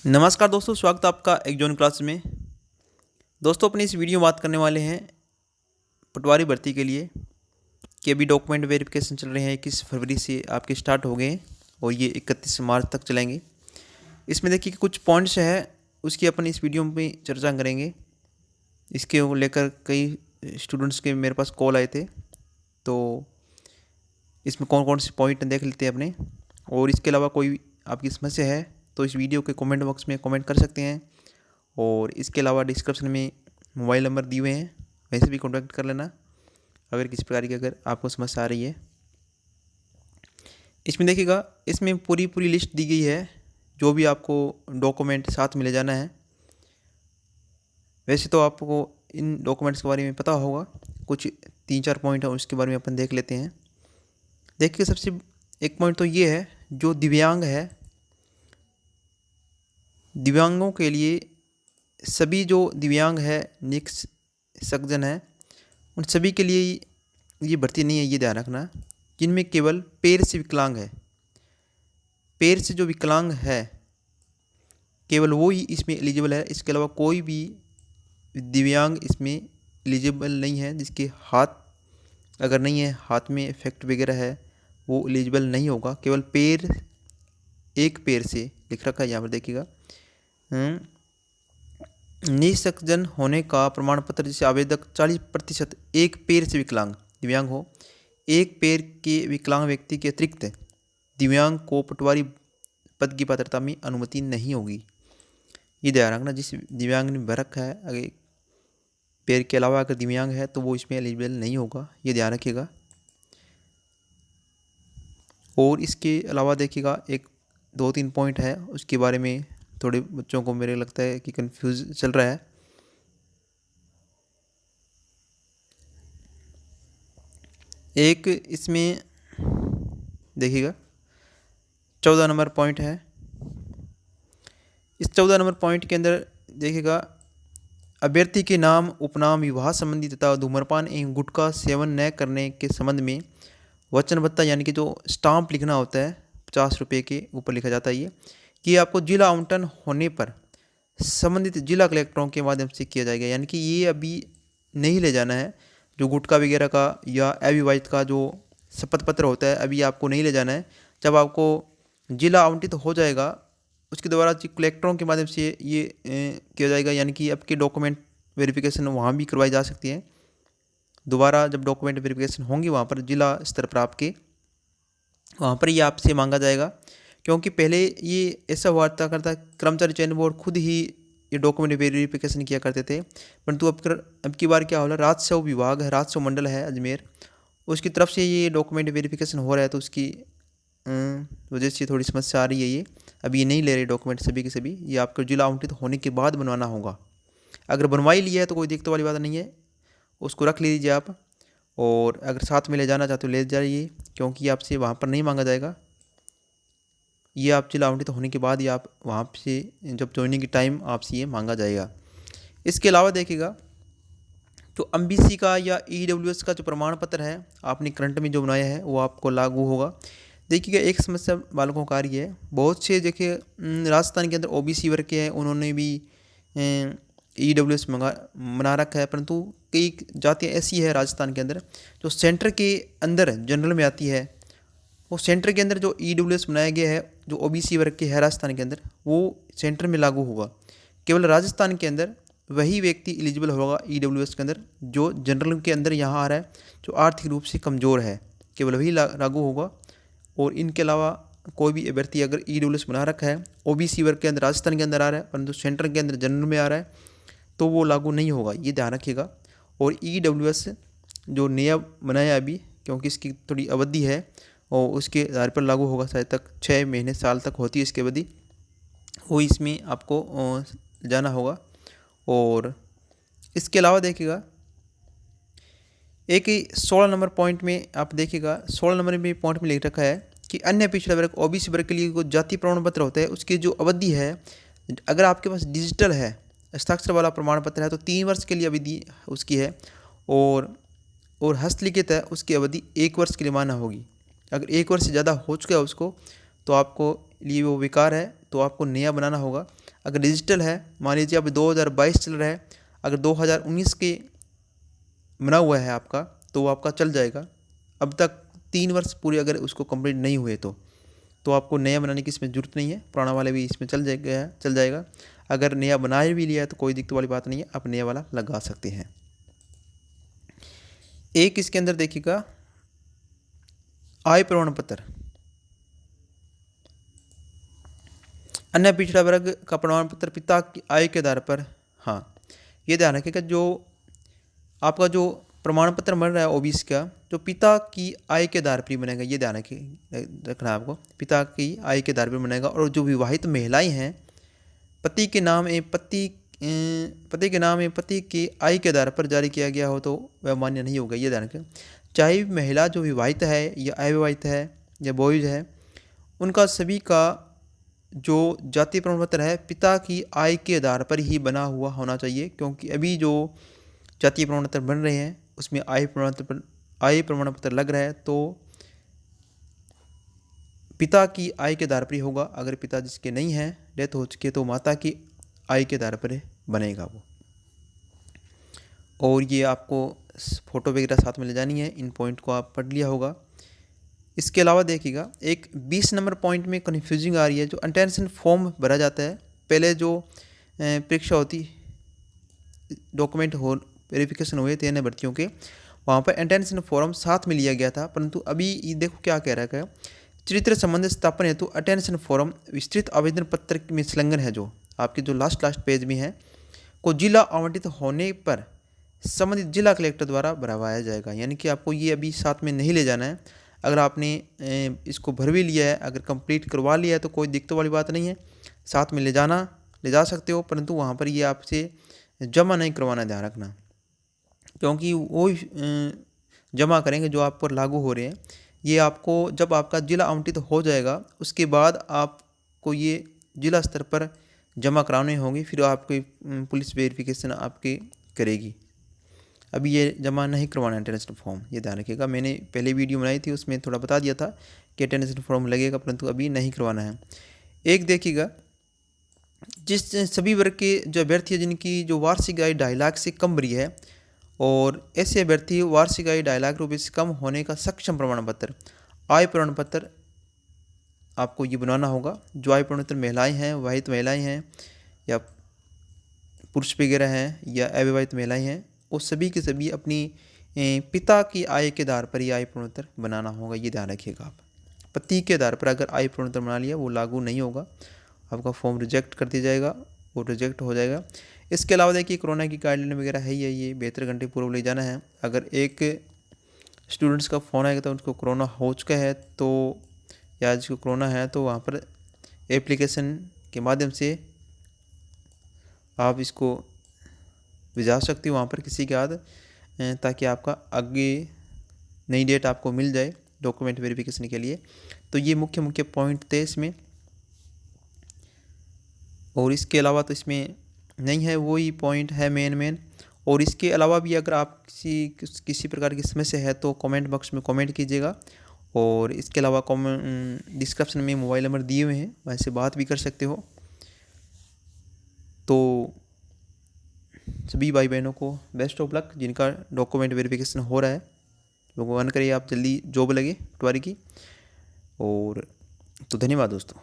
नमस्कार दोस्तों, स्वागत है आपका एक जॉन क्लास में। दोस्तों, अपनी इस वीडियो में बात करने वाले हैं पटवारी भर्ती के लिए कि अभी डॉक्यूमेंट वेरिफिकेशन चल रहे हैं। 21 फरवरी से आपके स्टार्ट हो गए हैं और ये 31 मार्च तक चलेंगे। इसमें देखिए कि कुछ पॉइंट्स हैं, उसकी अपन इस वीडियो में चर्चा करेंगे। इसके लेकर कई स्टूडेंट्स के मेरे पास कॉल आए थे, तो इसमें कौन कौन से पॉइंट देख लेते हैं अपने। और इसके अलावा कोई आपकी समस्या है तो इस वीडियो के कमेंट बॉक्स में कमेंट कर सकते हैं। और इसके अलावा डिस्क्रिप्शन में मोबाइल नंबर दिए हुए हैं, वैसे भी कॉन्टैक्ट कर लेना अगर किसी प्रकार की अगर आपको समस्या आ रही है। इसमें देखिएगा, इसमें पूरी लिस्ट दी गई है जो भी आपको डॉक्यूमेंट साथ में ले जाना है। वैसे तो आपको इन डॉक्यूमेंट्स के बारे में पता होगा, कुछ 3-4 पॉइंट है उसके बारे में अपन देख लेते हैं। देखिए, सबसे एक पॉइंट तो ये है, जो दिव्यांग है, दिव्यांगों के लिए सभी जो दिव्यांग है, निःशक्तजन है, उन सभी के लिए ये भर्ती नहीं है, ये ध्यान रखना। जिनमें केवल पैर से विकलांग है, पैर से जो विकलांग है केवल वो ही इसमें एलिजिबल है। इसके अलावा कोई भी दिव्यांग इसमें एलिजिबल नहीं है। जिसके हाथ अगर नहीं है, हाथ में इफेक्ट वगैरह है, वो एलिजिबल नहीं होगा। केवल पैर, एक पैर से लिख रखा है यहाँ पर, देखिएगा। निःशक्तजन होने का प्रमाण पत्र, जिसे आवेदक 40% एक पैर से विकलांग दिव्यांग हो। एक पैर के विकलांग व्यक्ति के अतिरिक्त दिव्यांग को पटवारी पद की पात्रता में अनुमति नहीं होगी। ये ध्यान रखना। जिस दिव्यांग ने भर रखा है, अगर पैर के अलावा अगर दिव्यांग है तो वो इसमें एलिजिबल नहीं होगा, ये ध्यान रखिएगा। और इसके अलावा देखिएगा, एक 2-3 पॉइंट है, उसके बारे में थोड़े बच्चों को मेरे लगता है कि कंफ्यूज चल रहा है। एक इसमें देखिएगा 14 नंबर पॉइंट है। इस 14 नंबर पॉइंट के अंदर देखिएगा, अभ्यर्थी के नाम, उपनाम, विवाह संबंधी तथा धूम्रपान एवं गुटखा सेवन न करने के संबंध में वचनबद्धता, यानी कि जो स्टाम्प लिखना होता है 50 रुपये के ऊपर लिखा जाता है, ये कि आपको जिला आवंटन होने पर संबंधित जिला कलेक्टरों के माध्यम से किया जाएगा। यानी कि ये अभी नहीं ले जाना है, जो गुटखा वगैरह का या अविवाहित का जो शपथ पत्र होता है, अभी आपको नहीं ले जाना है। जब आपको जिला आवंटित हो जाएगा, उसके द्वारा कलेक्टरों के माध्यम से ये किया जाएगा। यानी कि आपके डॉक्यूमेंट वेरिफिकेशन वहाँ भी करवाई जा सकती है। दोबारा जब डॉक्यूमेंट वेरिफिकेशन होंगी वहाँ पर जिला स्तर पर आपके, वहाँ पर ये आपसे मांगा जाएगा। क्योंकि पहले ये ऐसा हुआ करता, कर्मचारी चयन बोर्ड खुद ही ये डॉक्यूमेंट वेरिफिकेशन किया करते थे। परंतु अब की बार क्या हो रहा है, राजस्व विभाग है, राजस्व मंडल है अजमेर, उसकी तरफ से ये डॉक्यूमेंट वेरिफिकेशन हो रहा है, तो उसकी वजह से थोड़ी समस्या आ रही है। ये अभी ये नहीं ले रहे डॉक्यूमेंट सभी के सभी, ये आपको जिला आवंटित होने के बाद बनवाना होगा। अगर बनवाई लिया है तो कोई दिक्कत वाली बात नहीं है, उसको रख लीजिए आप। और अगर साथ में ले जाना चाहते हो ले जाइए, क्योंकि आपसे वहाँ पर नहीं मांगा जाएगा। ये आप जिला आवंटित होने के बाद ही आप वहाँ से जब ज्वाइनिंग की टाइम आपसे ये मांगा जाएगा। इसके अलावा देखिएगा, तो एमबीसी का या ईडब्ल्यूएस का जो प्रमाण पत्र है आपने करंट में जो बनाया है वो आपको लागू होगा। देखिएगा, एक समस्या बालकों का आ रही है, बहुत से देखिए राजस्थान के अंदर ओबीसी वर्ग के हैं, उन्होंने भी ईडब्ल्यूएस बना रखा है। परंतु कई जातियाँ ऐसी है राजस्थान के अंदर जो सेंटर के अंदर जनरल में आती है। वो सेंटर के अंदर जो ईडब्ल्यूएस बनाया गया है, जो ओबीसी वर्ग के है राजस्थान के अंदर, वो सेंटर में लागू होगा। केवल राजस्थान के अंदर वही व्यक्ति एलिजिबल होगा ईडब्ल्यूएस के अंदर जो जनरल के अंदर यहाँ आ रहा है, जो आर्थिक रूप से कमज़ोर है, केवल वही लागू होगा। और इनके अलावा कोई भी अभ्यर्थी अगर ईडब्ल्यूएस बना रखा है, ओबीसी वर्ग के अंदर राजस्थान के अंदर आ रहा है, परंतु सेंटर के अंदर जनरल में आ रहा है, तो वो लागू नहीं होगा, ये ध्यान रखिएगा। और ईडब्ल्यूएस जो नया बनाया अभी, क्योंकि इसकी थोड़ी अवधि है और उसके आधार पर लागू होगा, शायद तक 6 महीने साल तक होती है इसकी अवधि, वो इसमें आपको जाना होगा। और इसके अलावा देखिएगा, एक 16 नंबर पॉइंट में आप देखिएगा, 16 नंबर में पॉइंट में लिख रखा है कि अन्य पिछड़ा वर्ग ओबीसी वर्ग के लिए जो जाति प्रमाण पत्र होता है उसकी जो अवधि है, अगर आपके पास डिजिटल है, हस्ताक्षर वाला प्रमाण पत्र है, तो 3 वर्ष के लिए अवधि उसकी है। और हस्तलिखित है, उसकी अवधि 1 वर्ष के लिए माना होगी। अगर 1 वर्ष से ज़्यादा हो चुका है उसको, तो आपको लिए वो बेकार है, तो आपको नया बनाना होगा। अगर डिजिटल है, मान लीजिए अब 2022 चल रहा है, अगर 2019 के बना हुआ है आपका तो वो आपका चल जाएगा। अब तक 3 वर्ष पूरे अगर उसको कंप्लीट नहीं हुए तो आपको नया बनाने की इसमें ज़रूरत नहीं है, पुराना वाला भी इसमें चल जाएगा। अगर नया बना भी लिया है तो कोई दिक्कत वाली बात नहीं है, आप नया वाला लगा सकते हैं। एक इसके अंदर देखिएगा आय प्रमाण पत्र, अन्य पिछड़ा वर्ग का प्रमाण पत्र पिता की आय के आधार पर। हाँ, ये ध्यान रखिएगा, जो आपका जो प्रमाण पत्र बन रहा है ओबीसी का, जो पिता की आय के आधार पर ही बनेगा, ये ध्यान रखना है आपको, पिता की आय के आधार पर बनेगा। और जो विवाहित महिलाएं हैं, पति के नाम पति की आय के आधार पर जारी किया गया हो तो वह मान्य नहीं होगा, ये ध्यान रखें। चाहे महिला जो विवाहित है या अविवाहित है या बॉयज है, उनका सभी का जो जाति प्रमाण पत्र है पिता की आय के आधार पर ही बना हुआ होना चाहिए, क्योंकि अभी जो जातीय प्रमाण पत्र बन रहे हैं उसमें आय प्रमाण पत्र लग रहा है तो पिता की आय के आधार पर ही होगा। अगर पिता जिसके नहीं है, डेथ हो चुकी है, तो माता की आय के आधार पर बनेगा वो। और ये आपको फ़ोटो वगैरह साथ में ले जानी है, इन पॉइंट को आप पढ़ लिया होगा। इसके अलावा देखिएगा एक 20 नंबर पॉइंट में कन्फ्यूजिंग आ रही है, जो अटेंशन फॉर्म भरा जाता है, पहले जो परीक्षा होती, डॉक्यूमेंट वेरिफिकेशन हुए थे अन्य भर्तियों के, वहाँ पर अटेंशन फॉर्म साथ में लिया गया था, परंतु अभी ये देखो क्या कह रहा है, चरित्र संबंध स्थापन हेतु अटेंशन फॉर्म विस्तृत आवेदन पत्र में संलग्न है, जो आपके जो लास्ट पेज में है, को जिला आवंटित होने पर संबंधित जिला कलेक्टर द्वारा भरवाया जाएगा। यानी कि आपको ये अभी साथ में नहीं ले जाना है। अगर आपने इसको भर भी लिया है, अगर कंप्लीट करवा लिया है तो कोई दिक्कत वाली बात नहीं है, साथ में ले जा सकते हो, परंतु वहाँ पर ये आपसे जमा नहीं करवाना, ध्यान रखना, क्योंकि वो जमा करेंगे जो आप पर लागू हो रहे हैं। ये आपको जब आपका जिला आवंटित हो जाएगा उसके बाद आपको ये जिला स्तर पर जमा कराने होंगे, फिर आपकी पुलिस वेरिफिकेशन आपकी करेगी। अभी ये जमा नहीं करवाना अटेंडेंस फॉर्म, ये ध्यान रखिएगा। मैंने पहले वीडियो बनाई थी उसमें थोड़ा बता दिया था कि अटेंडेंस फॉर्म लगेगा, परंतु अभी नहीं करवाना है। एक देखिएगा, जिस सभी वर्ग के जो अभ्यर्थी है जिनकी जो वार्षिक आय 2.5 लाख से कम रही है, और ऐसे अभ्यर्थी वार्षिक आय 2.5 लाख रुपये से कम होने का सक्षम प्रमाण पत्र, आय प्रमाण पत्र आपको ये बनवाना होगा। जो आय प्रमाण पत्र महिलाएँ हैं, विवाहित महिलाएँ हैं या पुरुष वगैरह हैं या अविवाहित महिलाएँ हैं, वो सभी के सभी अपनी पिता की आय के आधार पर ही आय प्रमाण पत्र बनाना होगा, ये ध्यान रखिएगा आप। पति के आधार पर अगर आय प्रमाण पत्र बना लिया वो लागू नहीं होगा, आपका फॉर्म रिजेक्ट कर दिया जाएगा, वो रिजेक्ट हो जाएगा। इसके अलावा देखिए कोरोना की गाइडलाइन वगैरह है ही है, ये 72 घंटे पूर्व ले जाना है। अगर एक स्टूडेंट्स का फ़ोन आएगा तो उनको कोरोना हो चुका है तो या जिसको कोरोना है तो वहाँ पर एप्लीकेशन के माध्यम से आप इसको भिजा सकते हो वहाँ पर किसी के हाथ, ताकि आपका आगे नई डेट आपको मिल जाए डॉक्यूमेंट वेरिफिकेशन के लिए। तो ये मुख्य पॉइंट थे इसमें, और इसके अलावा तो इसमें नहीं है, वही पॉइंट है मेन। और इसके अलावा भी अगर आप किसी प्रकार की समस्या है तो कमेंट बॉक्स में कमेंट कीजिएगा, और इसके अलावा डिस्क्रिप्शन में मोबाइल नंबर दिए हुए हैं, वैसे बात भी कर सकते हो। तो सभी भाई बहनों को बेस्ट ऑफ लक, जिनका डॉक्यूमेंट वेरिफिकेशन हो रहा है, भगवान करे आप जल्दी जॉब लगे पटवारी की। और तो धन्यवाद दोस्तों।